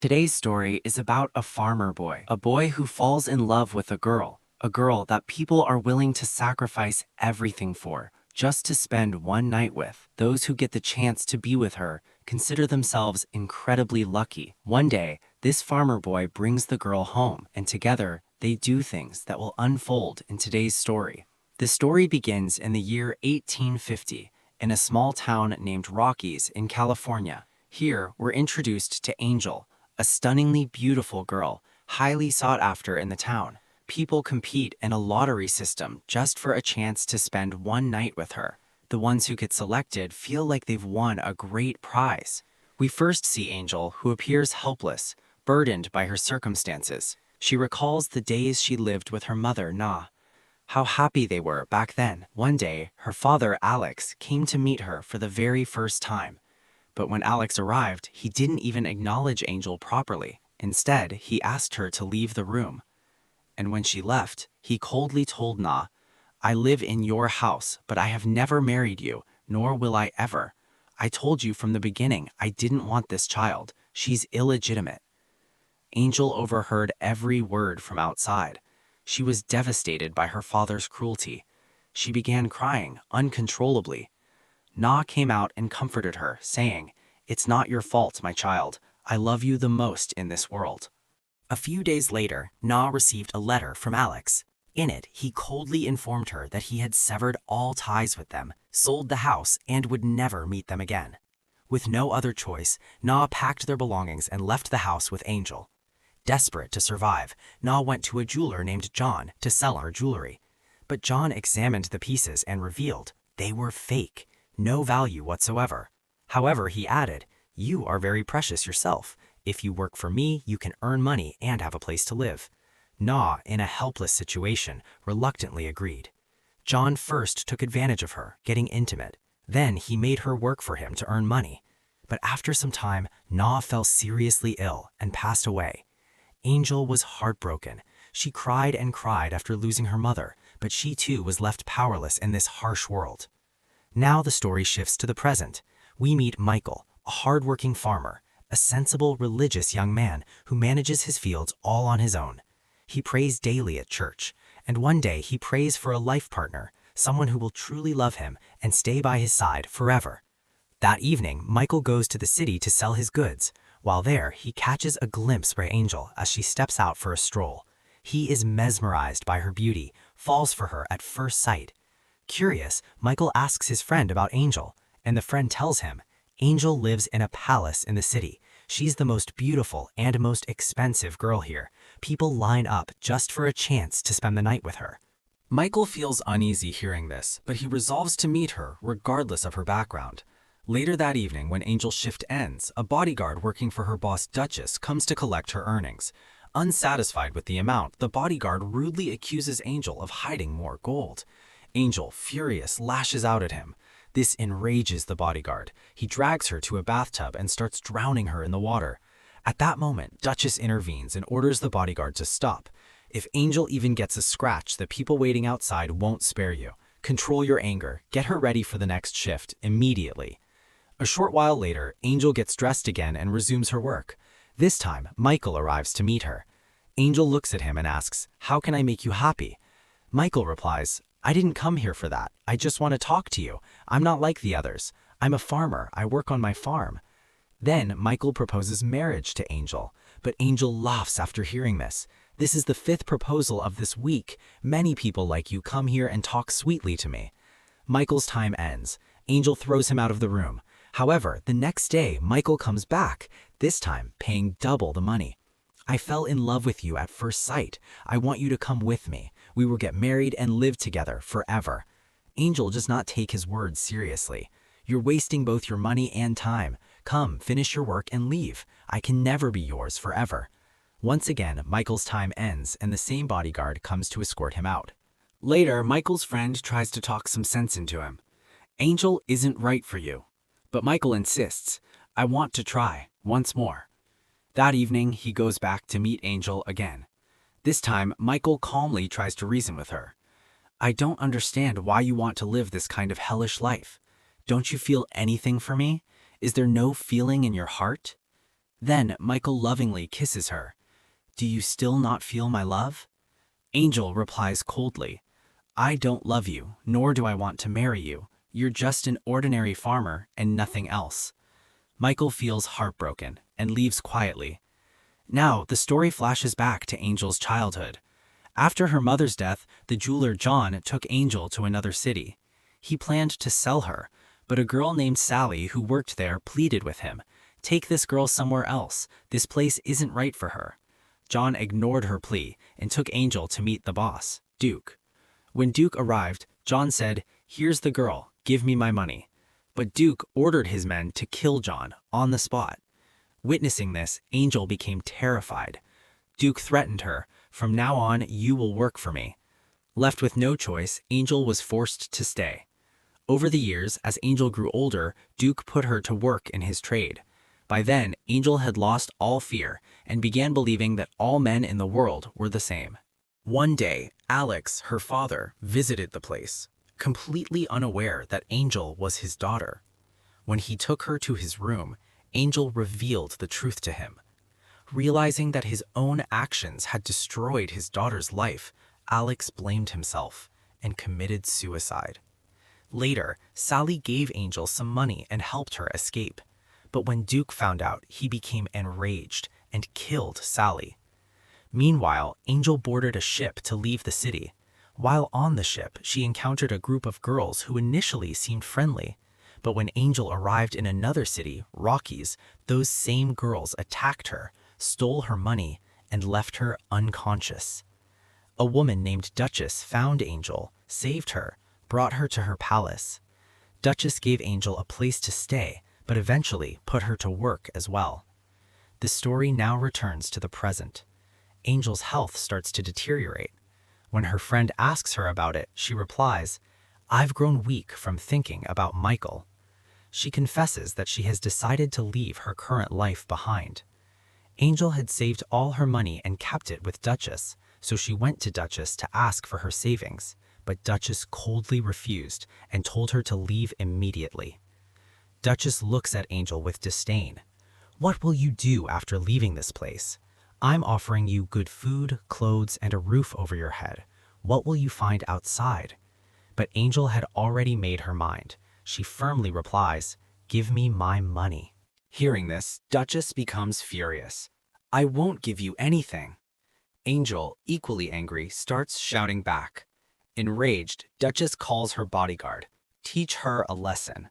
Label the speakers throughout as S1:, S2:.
S1: Today's story is about a farmer boy, a boy who falls in love with a girl that people are willing to sacrifice everything for, just to spend one night with. Those who get the chance to be with her consider themselves incredibly lucky. One day, this farmer boy brings the girl home, and together, they do things that will unfold in today's story. The story begins in the year 1850, in a small town named Rockies in California. Here, we're introduced to Angel, a stunningly beautiful girl, highly sought after in the town. People compete in a lottery system just for a chance to spend one night with her. The ones who get selected feel like they've won a great prize. We first see Angel, who appears helpless, burdened by her circumstances. She recalls the days she lived with her mother, Na. How happy they were back then. One day, her father, Alex, came to meet her for the very first time. But when Alex arrived, he didn't even acknowledge Angel properly. Instead, he asked her to leave the room. And when she left, he coldly told Na, "I live in your house, but I have never married you, nor will I ever. I told you from the beginning I didn't want this child. She's illegitimate." Angel overheard every word from outside. She was devastated by her father's cruelty. She began crying uncontrollably. Na came out and comforted her, saying, "It's not your fault, my child. I love you the most in this world." A few days later, Na received a letter from Alex. In it, he coldly informed her that he had severed all ties with them, sold the house, and would never meet them again. With no other choice, Na packed their belongings and left the house with Angel. Desperate to survive, Na went to a jeweler named John to sell her jewelry. But John examined the pieces and revealed they were fake, no value whatsoever. However, he added, "You are very precious yourself. If you work for me, you can earn money and have a place to live." Na, in a helpless situation, reluctantly agreed. John first took advantage of her, getting intimate. Then he made her work for him to earn money. But after some time, Na fell seriously ill and passed away. Angel was heartbroken. She cried and cried after losing her mother, but she too was left powerless in this harsh world. Now the story shifts to the present. We meet Michael, a hardworking farmer, a sensible, religious young man who manages his fields all on his own. He prays daily at church, and one day he prays for a life partner, someone who will truly love him and stay by his side forever. That evening, Michael goes to the city to sell his goods. While there, he catches a glimpse by Angel as she steps out for a stroll. He is mesmerized by her beauty, falls for her at first sight. Curious, Michael asks his friend about Angel, and the friend tells him, "Angel lives in a palace in the city. She's the most beautiful and most expensive girl here. People line up just for a chance to spend the night with her." Michael feels uneasy hearing this, but he resolves to meet her regardless of her background. Later that evening, when Angel's shift ends, a bodyguard working for her boss Duchess comes to collect her earnings. Unsatisfied with the amount, the bodyguard rudely accuses Angel of hiding more gold. Angel, furious, lashes out at him. This enrages the bodyguard. He drags her to a bathtub and starts drowning her in the water. At that moment, Duchess intervenes and orders the bodyguard to stop. "If Angel even gets a scratch, the people waiting outside won't spare you. Control your anger. Get her ready for the next shift immediately." A short while later, Angel gets dressed again and resumes her work. This time, Michael arrives to meet her. Angel looks at him and asks, "How can I make you happy?" Michael replies, "I didn't come here for that. I just want to talk to you. I'm not like the others. I'm a farmer. I work on my farm." Then Michael proposes marriage to Angel, but Angel laughs after hearing this. "This is the 5th proposal of this week. Many people like you come here and talk sweetly to me." Michael's time ends. Angel throws him out of the room. However, the next day, Michael comes back, this time paying double the money. "I fell in love with you at first sight. I want you to come with me. We will get married and live together forever." Angel does not take his words seriously. "You're wasting both your money and time. Come, finish your work and leave. I can never be yours forever." Once again, Michael's time ends and the same bodyguard comes to escort him out. Later, Michael's friend tries to talk some sense into him. "Angel isn't right for you." But Michael insists, "I want to try, once more." That evening, he goes back to meet Angel again. This time, Michael calmly tries to reason with her. "I don't understand why you want to live this kind of hellish life. Don't you feel anything for me? Is there no feeling in your heart?" Then Michael lovingly kisses her. "Do you still not feel my love?" Angel replies coldly, "I don't love you, nor do I want to marry you. You're just an ordinary farmer and nothing else." Michael feels heartbroken and leaves quietly. Now, the story flashes back to Angel's childhood. After her mother's death, the jeweler John took Angel to another city. He planned to sell her, but a girl named Sally who worked there pleaded with him, "Take this girl somewhere else. This place isn't right for her." John ignored her plea and took Angel to meet the boss, Duke. When Duke arrived, John said, "Here's the girl, give me my money." But Duke ordered his men to kill John on the spot. Witnessing this, Angel became terrified. Duke threatened her, "From now on, you will work for me." Left with no choice, Angel was forced to stay. Over the years, as Angel grew older, Duke put her to work in his trade. By then, Angel had lost all fear and began believing that all men in the world were the same. One day, Alex, her father, visited the place, completely unaware that Angel was his daughter. When he took her to his room, Angel revealed the truth to him. Realizing that his own actions had destroyed his daughter's life, Alex blamed himself and committed suicide. Later, Sally gave Angel some money and helped her escape. But when Duke found out, he became enraged and killed Sally. Meanwhile, Angel boarded a ship to leave the city. While on the ship, she encountered a group of girls who initially seemed friendly. But when Angel arrived in another city, Rockies, those same girls attacked her, stole her money, and left her unconscious. A woman named Duchess found Angel, saved her, brought her to her palace. Duchess gave Angel a place to stay, but eventually put her to work as well. The story now returns to the present. Angel's health starts to deteriorate. When her friend asks her about it, she replies, "I've grown weak from thinking about Michael." She confesses that she has decided to leave her current life behind. Angel had saved all her money and kept it with Duchess, so she went to Duchess to ask for her savings, but Duchess coldly refused and told her to leave immediately. Duchess looks at Angel with disdain. "What will you do after leaving this place? I'm offering you good food, clothes, and a roof over your head. What will you find outside?" But Angel had already made her mind. She firmly replies, "Give me my money." Hearing this, Duchess becomes furious. "I won't give you anything." Angel, equally angry, starts shouting back. Enraged, Duchess calls her bodyguard. "Teach her a lesson."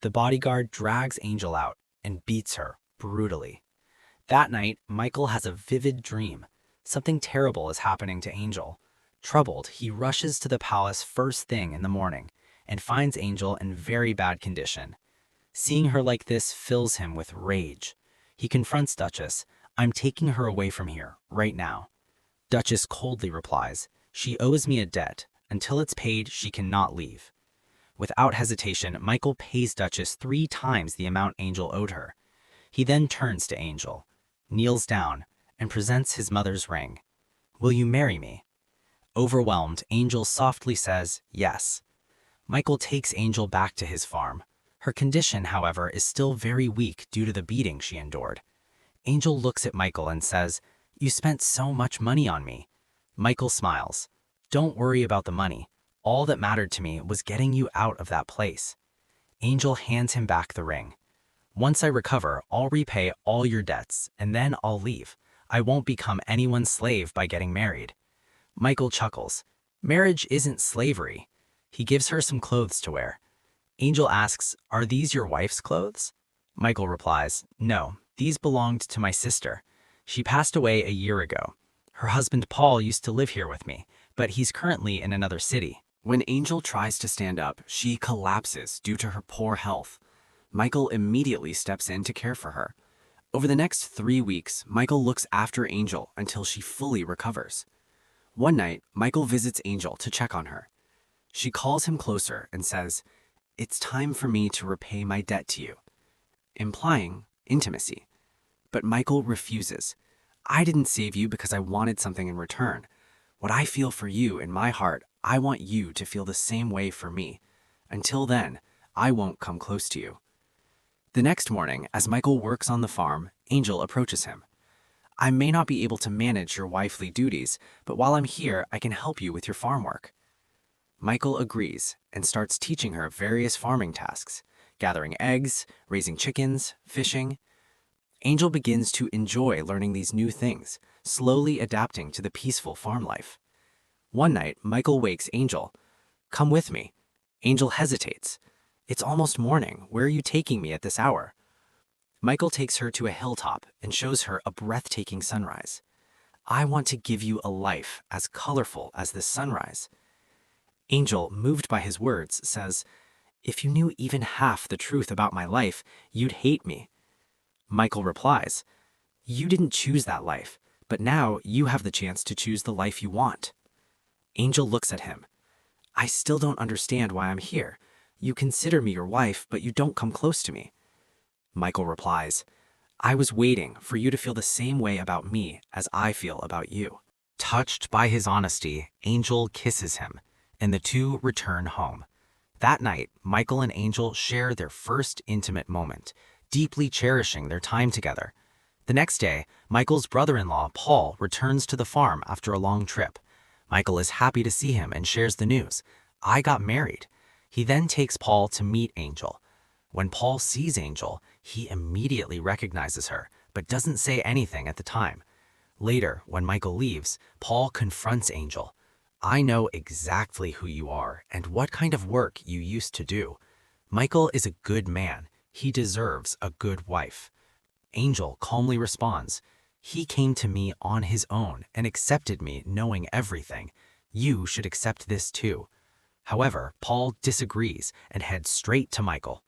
S1: The bodyguard drags Angel out and beats her brutally. That night, Michael has a vivid dream. Something terrible is happening to Angel. Troubled, he rushes to the palace first thing in the morning and finds Angel in very bad condition. Seeing her like this fills him with rage. He confronts Duchess. "I'm taking her away from here, right now." Duchess coldly replies, "She owes me a debt. Until it's paid, she cannot leave." Without hesitation, Michael pays Duchess 3 times the amount Angel owed her. He then turns to Angel, kneels down, and presents his mother's ring. "Will you marry me?" Overwhelmed, Angel softly says, "Yes." Michael takes Angel back to his farm. Her condition, however, is still very weak due to the beating she endured. Angel looks at Michael and says, "You spent so much money on me." Michael smiles. "Don't worry about the money. All that mattered to me was getting you out of that place." Angel hands him back the ring. "Once I recover, I'll repay all your debts, and then I'll leave. I won't become anyone's slave by getting married." Michael chuckles. "Marriage isn't slavery." He gives her some clothes to wear. Angel asks, "Are these your wife's clothes?" Michael replies, "No, these belonged to my sister. She passed away a year ago. Her husband Paul used to live here with me, but he's currently in another city." When Angel tries to stand up, she collapses due to her poor health. Michael immediately steps in to care for her. Over the next 3 weeks, Michael looks after Angel until she fully recovers. One night, Michael visits Angel to check on her. She calls him closer and says, "It's time for me to repay my debt to you," implying intimacy. But Michael refuses. "I didn't save you because I wanted something in return. What I feel for you in my heart, I want you to feel the same way for me. Until then, I won't come close to you." The next morning, as Michael works on the farm, Angel approaches him. I may not be able to manage your wifely duties, but while I'm here, I can help you with your farm work. Michael agrees and starts teaching her various farming tasks, gathering eggs, raising chickens, fishing. Angel begins to enjoy learning these new things, slowly adapting to the peaceful farm life. One night, Michael wakes Angel. Come with me. Angel hesitates. It's almost morning. Where are you taking me at this hour? Michael takes her to a hilltop and shows her a breathtaking sunrise. I want to give you a life as colorful as this sunrise. Angel, moved by his words, says, if you knew even half the truth about my life, you'd hate me. Michael replies, you didn't choose that life, but now you have the chance to choose the life you want. Angel looks at him. I still don't understand why I'm here. You consider me your wife, but you don't come close to me. Michael replies, I was waiting for you to feel the same way about me as I feel about you. Touched by his honesty, Angel kisses him, and the two return home. That night, Michael and Angel share their first intimate moment, deeply cherishing their time together. The next day, Michael's brother-in-law, Paul, returns to the farm after a long trip. Michael is happy to see him and shares the news. I got married. He then takes Paul to meet Angel. When Paul sees Angel, he immediately recognizes her, but doesn't say anything at the time. Later, when Michael leaves, Paul confronts Angel. I know exactly who you are and what kind of work you used to do. Michael is a good man. He deserves a good wife. Angel calmly responds, he came to me on his own and accepted me knowing everything. You should accept this too. However, Paul disagrees and heads straight to Michael.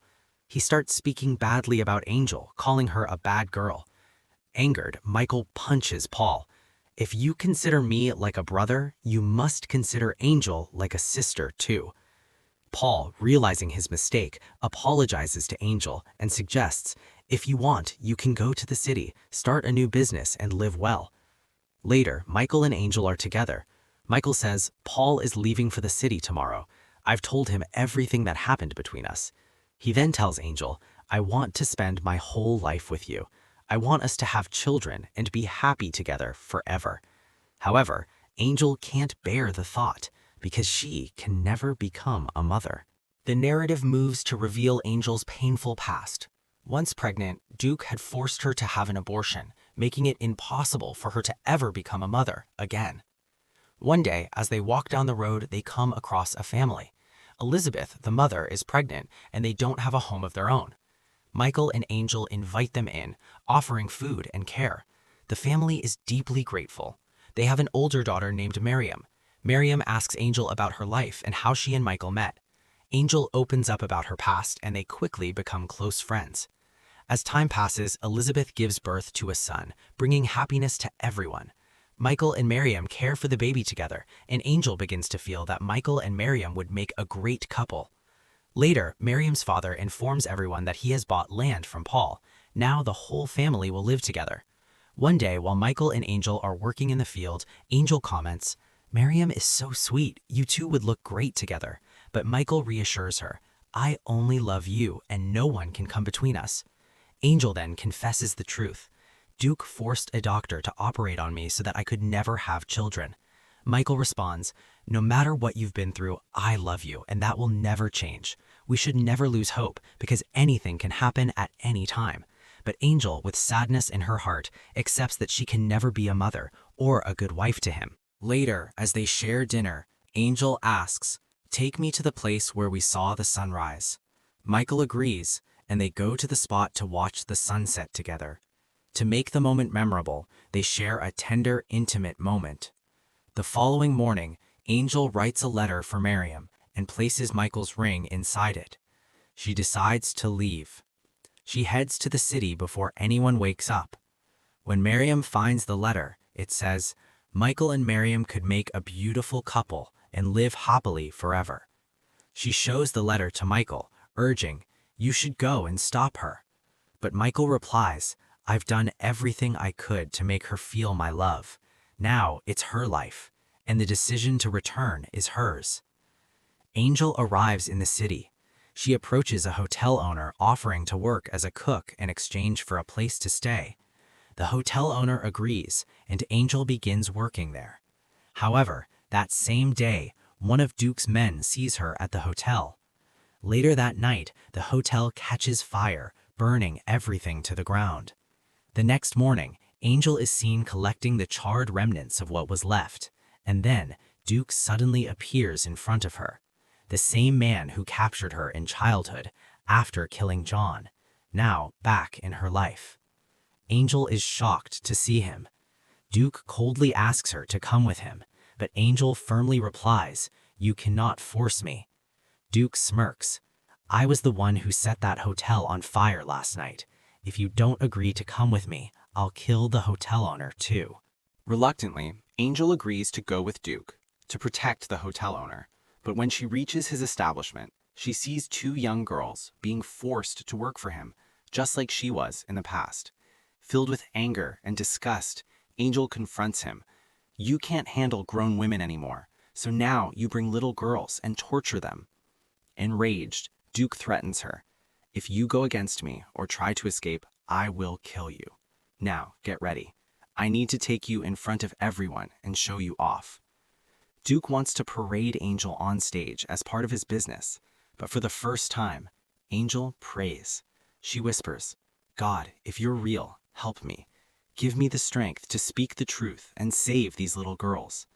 S1: He starts speaking badly about Angel, calling her a bad girl. Angered, Michael punches Paul. If you consider me like a brother, you must consider Angel like a sister too. Paul, realizing his mistake, apologizes to Angel and suggests, if you want, you can go to the city, start a new business, and live well. Later, Michael and Angel are together. Michael says, Paul is leaving for the city tomorrow. I've told him everything that happened between us. He then tells Angel, I want to spend my whole life with you. I want us to have children and be happy together forever. However, Angel can't bear the thought because she can never become a mother. The narrative moves to reveal Angel's painful past. Once pregnant, Duke had forced her to have an abortion, making it impossible for her to ever become a mother again. One day, as they walk down the road, they come across a family. Elizabeth, the mother, is pregnant, and they don't have a home of their own. Michael and Angel invite them in, offering food and care. The family is deeply grateful. They have an older daughter named Miriam. Miriam asks Angel about her life and how she and Michael met. Angel opens up about her past, and they quickly become close friends. As time passes, Elizabeth gives birth to a son, bringing happiness to everyone. Michael and Miriam care for the baby together, and Angel begins to feel that Michael and Miriam would make a great couple. Later, Miriam's father informs everyone that he has bought land from Paul. Now the whole family will live together. One day, while Michael and Angel are working in the field, Angel comments, Miriam is so sweet, you two would look great together. But Michael reassures her, I only love you and no one can come between us. Angel then confesses the truth. Duke forced a doctor to operate on me so that I could never have children. Michael responds, no matter what you've been through, I love you and that will never change. We should never lose hope because anything can happen at any time. But Angel, with sadness in her heart, accepts that she can never be a mother or a good wife to him. Later, as they share dinner, Angel asks, take me to the place where we saw the sunrise. Michael agrees, and they go to the spot to watch the sunset together. To make the moment memorable, they share a tender, intimate moment. The following morning, Angel writes a letter for Miriam and places Michael's ring inside it. She decides to leave. She heads to the city before anyone wakes up. When Miriam finds the letter, it says, Michael and Miriam could make a beautiful couple and live happily forever. She shows the letter to Michael, urging, you should go and stop her. But Michael replies, I've done everything I could to make her feel my love. Now it's her life, and the decision to return is hers. Angel arrives in the city. She approaches a hotel owner offering to work as a cook in exchange for a place to stay. The hotel owner agrees, and Angel begins working there. However, that same day, one of Duke's men sees her at the hotel. Later that night, the hotel catches fire, burning everything to the ground. The next morning, Angel is seen collecting the charred remnants of what was left, and then Duke suddenly appears in front of her. The same man who captured her in childhood after killing John, now back in her life. Angel is shocked to see him. Duke coldly asks her to come with him, but Angel firmly replies, "You cannot force me." Duke smirks. "I was the one who set that hotel on fire last night. If you don't agree to come with me, I'll kill the hotel owner too."
S2: Reluctantly, Angel agrees to go with Duke to protect the hotel owner. But when she reaches his establishment, she sees two young girls being forced to work for him, just like she was in the past. Filled with anger and disgust, Angel confronts him. "You can't handle grown women anymore, so now you bring little girls and torture them." Enraged, Duke threatens her. "If you go against me or try to escape, I will kill you. Now, get ready. I need to take you in front of everyone and show you off." Duke wants to parade Angel on stage as part of his business, but for the first time, Angel prays. She whispers, "God, if you're real, help me. Give me the strength to speak the truth and save these little girls."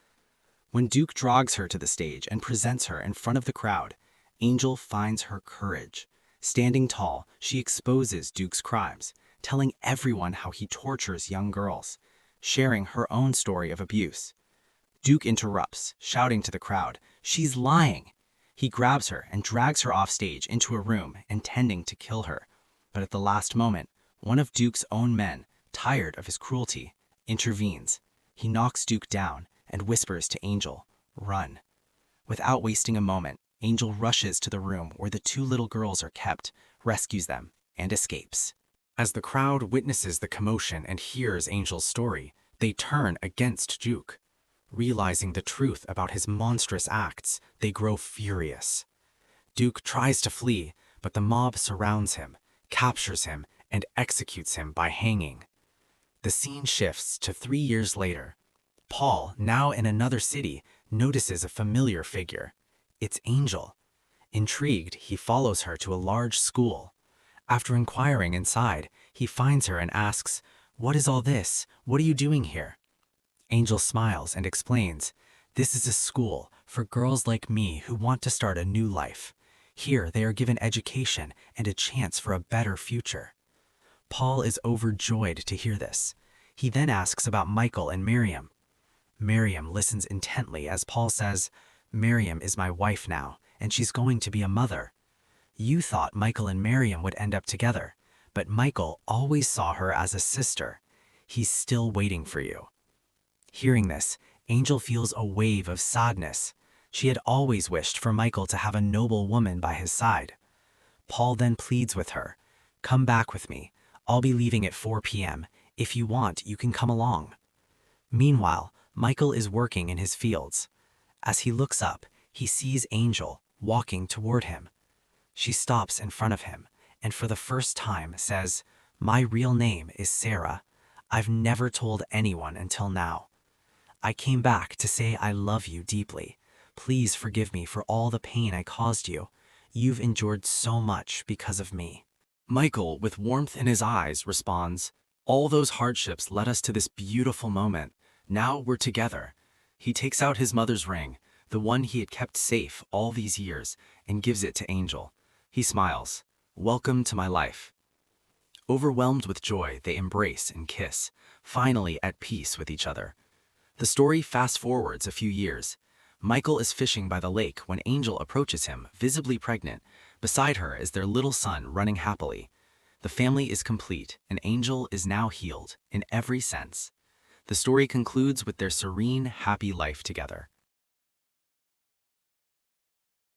S2: When Duke drags her to the stage and presents her in front of the crowd, Angel finds her courage. Standing tall, she exposes Duke's crimes, telling everyone how he tortures young girls, sharing her own story of abuse. Duke interrupts, shouting to the crowd, "She's lying!" He grabs her and drags her off stage into a room, intending to kill her. But at the last moment, one of Duke's own men, tired of his cruelty, intervenes. He knocks Duke down and whispers to Angel, "Run." Without wasting a moment, Angel rushes to the room where the two little girls are kept, rescues them, and escapes. As the crowd witnesses the commotion and hears Angel's story, they turn against Duke. Realizing the truth about his monstrous acts, they grow furious. Duke tries to flee, but the mob surrounds him, captures him, and executes him by hanging. The scene shifts to 3 years later. Paul, now in another city, notices a familiar figure. It's Angel. Intrigued, he follows her to a large school. After inquiring inside, he finds her and asks, "What is all this? What are you doing here?" Angel smiles and explains, "This is a school for girls like me who want to start a new life. Here they are given education and a chance for a better future." Paul is overjoyed to hear this. He then asks about Michael and Miriam. Miriam listens intently as Paul says, "Miriam is my wife now, and she's going to be a mother. You thought Michael and Miriam would end up together, but Michael always saw her as a sister. He's still waiting for you." Hearing this, Angel feels a wave of sadness. She had always wished for Michael to have a noble woman by his side. Paul then pleads with her, "Come back with me. I'll be leaving at 4 p.m. If you want, you can come along." Meanwhile, Michael is working in his fields. As he looks up, he sees Angel walking toward him. She stops in front of him and for the first time says, "My real name is Sarah. I've never told anyone until now. I came back to say I love you deeply. Please forgive me for all the pain I caused you. You've endured so much because of me." Michael, with warmth in his eyes, responds, "All those hardships led us to this beautiful moment. Now we're together." He takes out his mother's ring, the one he had kept safe all these years, and gives it to Angel. He smiles, "Welcome to my life." Overwhelmed with joy, they embrace and kiss, finally at peace with each other. The story fast forwards a few years. Michael is fishing by the lake when Angel approaches him, visibly pregnant. Beside her is their little son running happily. The family is complete, and Angel is now healed in every sense. The story concludes with their serene, happy life together.